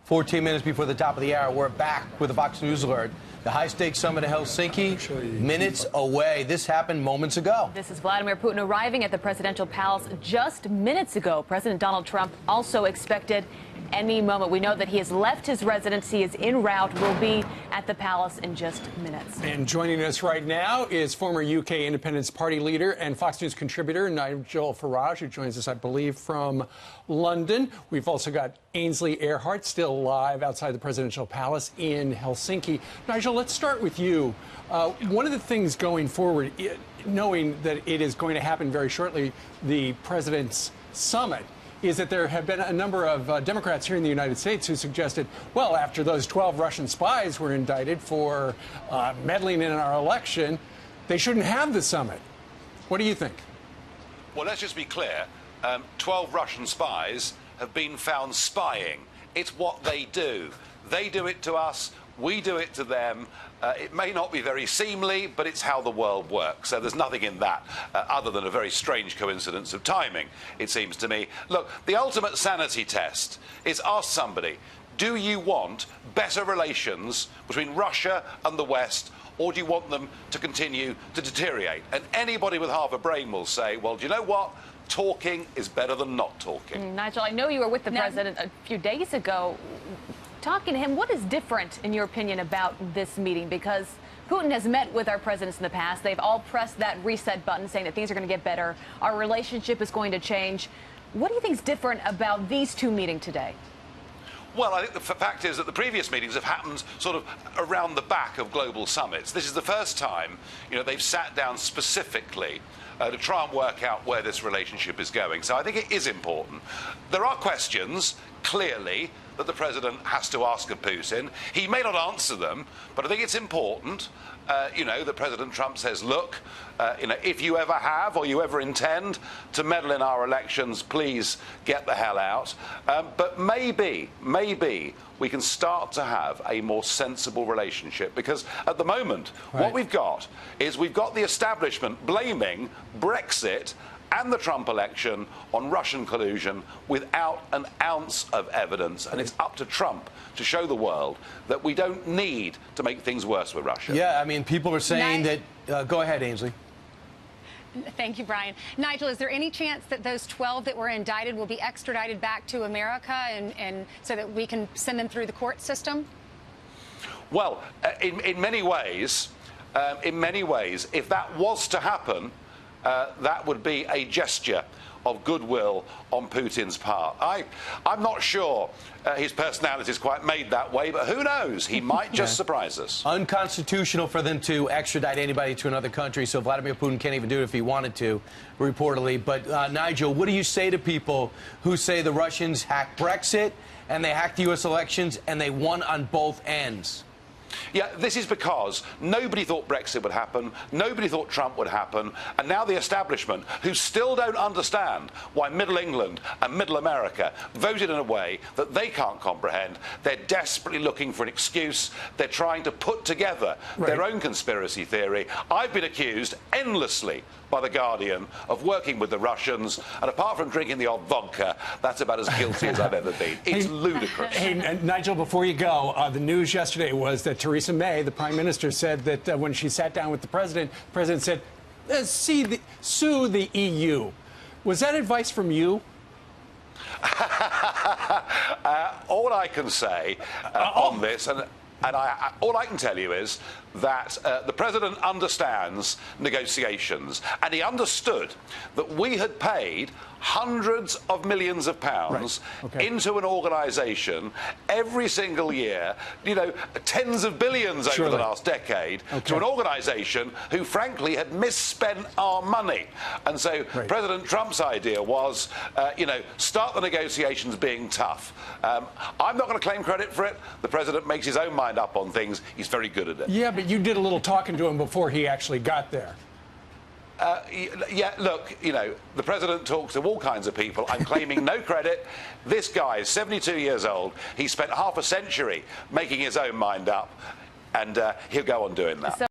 14 minutes before the top of the hour, we're back with a Fox News alert. The high-stakes summit in Helsinki, minutes away. This happened moments ago. This is Vladimir Putin arriving at the presidential palace just minutes ago. President Donald Trump also expected any moment. We know that he has left his residence. He is en route, will be at the palace in just minutes. And joining us right now is former UK Independence Party leader and Fox News contributor Nigel Farage, who joins us, I believe, from London. We've also got Ainsley Earhart still live outside the presidential palace in Helsinki. Nigel, let's start with you. One of the things going forward, knowing that it is going to happen very shortly, the president's summit, is that there have been a number of Democrats here in the United States who suggested, well, after those 12 Russian spies were indicted for meddling in our election, they shouldn't have the summit. What do you think? Well, let's just be clear. 12 Russian spies have been found spying. It's what they do. They do it to us. We do it to them. It may not be very seemly, but it's how the world works. So there's nothing in that other than a very strange coincidence of timing, it seems to me. Look, the ultimate sanity test is ask somebody, do you want better relations between Russia and the West, or do you want them to continue to deteriorate? And anybody with half a brain will say, well, do you know what? Talking is better than not talking. Nigel, I know you were with the president a few days ago. Talking to him, what is different, in your opinion, about this meeting? Because Putin has met with our presidents in the past. They've all pressed that reset button, saying that things are going to get better. Our relationship is going to change. What do you think is different about these two meeting today? Well, I think the fact is that the previous meetings have happened sort of around the back of global summits. This is the first time, they've sat down specifically to try and work out where this relationship is going. So I think it is important. There are questions, clearly, that the president has to ask of Putin. He may not answer them, but I think it's important, that President Trump says, look, if you ever have or you ever intend to meddle in our elections, please get the hell out. But maybe we can start to have a more sensible relationship, because at the moment, what we've got is we've got the establishment blaming Brexit and the Trump election on Russian collusion without an ounce of evidence. And it's up to Trump to show the world that we don't need to make things worse with Russia. Yeah, I mean, people are saying that... go ahead, Ainsley. Thank you, Brian. Nigel, is there any chance that those 12 that were indicted will be extradited back to America and so that we can send them through the court system? Well, in many ways, if that was to happen, that would be a gesture of goodwill on Putin's part. I'm not sure his personality is quite made that way, but who knows? He might just surprise us. Unconstitutional for them to extradite anybody to another country, so Vladimir Putin can't even do it if he wanted to, reportedly. But, Nigel, what do you say to people who say the Russians hacked Brexit and they hacked the U.S. elections and they won on both ends? Yeah, this is because nobody thought Brexit would happen, nobody thought Trump would happen, and now the establishment, who still don't understand why Middle England and Middle America voted in a way that they can't comprehend, they're desperately looking for an excuse. They're trying to put together their own conspiracy theory. I've been accused endlessly by The Guardian of working with the Russians, and apart from drinking the odd vodka, that's about as guilty as I've ever been. It's ludicrous. Hey, Nigel, before you go, the news yesterday was that Theresa May, the Prime Minister, said that when she sat down with the President said, sue the EU. Was that advice from you? All I can say on this, and all I can tell you is that the president understands negotiations, and he understood that we had paid hundreds of millions of pounds into an organisation every single year, tens of billions over the last decade, to an organisation who, frankly, had misspent our money. And so President Trump's idea was, start the negotiations being tough. I'm not going to claim credit for it. The president makes his own mind up on things. He's very good at it. Yeah, but you did a little talking to him before he actually got there. Yeah, look, the president talks to all kinds of people. I'm claiming no credit. This guy is 72 years old. He spent half a century making his own mind up, and he'll go on doing that.